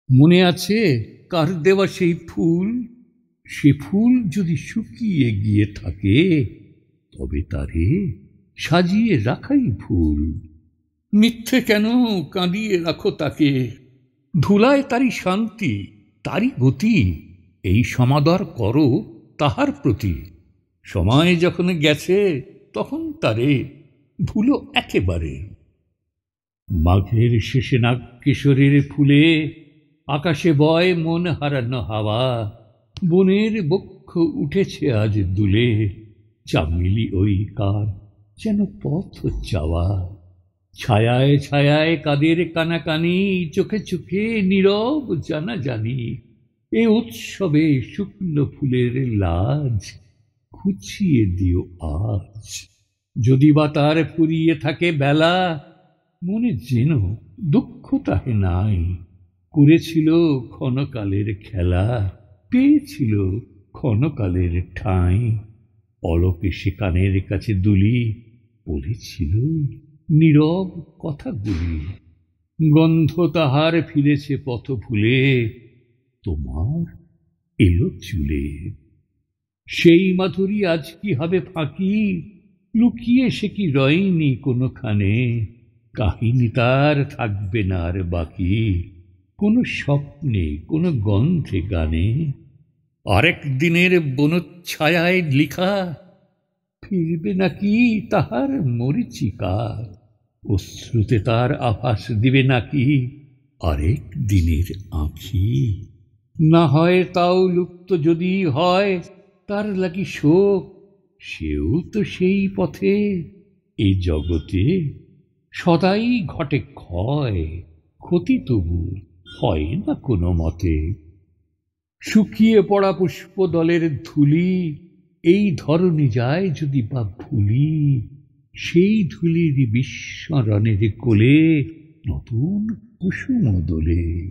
মনে আছে কার দেওয়া সেই ফুল? সে ফুল যদি শুকিয়ে গিয়ে থাকে, তবে তারে সাজিয়ে রাখাই ভুল। মিথ্যে কেন কাঁদিয়ে রাখো তাকে? ধুলায় তারি শান্তি, তারি গতি, এই সমাদর করো তাহার প্রতি। সময় যখন গেছে তখন তারে ভুলো একেবারে। মাঘের শেষে নাগকেশরীর ফুলে আকাশে বয় মন হারানো হাওয়া। বনের বক্ষ উঠেছে আজ দুলে, চামেলি ওই কার যেন পথ চাওয়া। ছায়ায় ছায়ায় কাদের কানাকানি, চোখে চোখে নীরব জানাজানি। এ উৎসবে শুকনো ফুলের লাজ ঘুচিয়ে দিও আজ। যদি বা তার ফুরিয়ে থাকে বেলা, মনে যেন দুঃখ তাহে নাই। করেছিল ক্ষণকালের খেলা, পেয়েছিল ক্ষণকালের ঠাঁই। পলকে সে কানের কাছে দুলি, বলেছিল নীরব কথাগুলি। গন্ধ তাহার ফিরেছে পথ ভুলে, তোমার এলো চুলে। সেই মাধুরী আজ কি হবে ফাঁকি? লুকিয়ে সে কি রয়নি কোনোখানে? কাহিনী তার থাকবে না আর বাকি, কোনো স্বপ্নে কোনো গন্ধে গানে। আরেক দিনের বনচ্ছায়ায় লিখা, ফিরবে নাকি তাহার মরীচিকা? অশ্রুতে তার আভাস দিবে নাকি আরেক দিনের আঁখি? না হয় তাও লুপ্ত যদি হয় তার লাগি শোক, সেও তো সেই পথে। এই জগতে সদাই ঘটে ক্ষয়, ক্ষতি তবু হয় না কোনো মতে। শুকিয়ে পড়া পুষ্পদলের ধূলি, এই ধরণী যায় যদি বা ভুলি, সেই ধূলির বিস্মরণের কোলে নতুন কুসুম দোলে।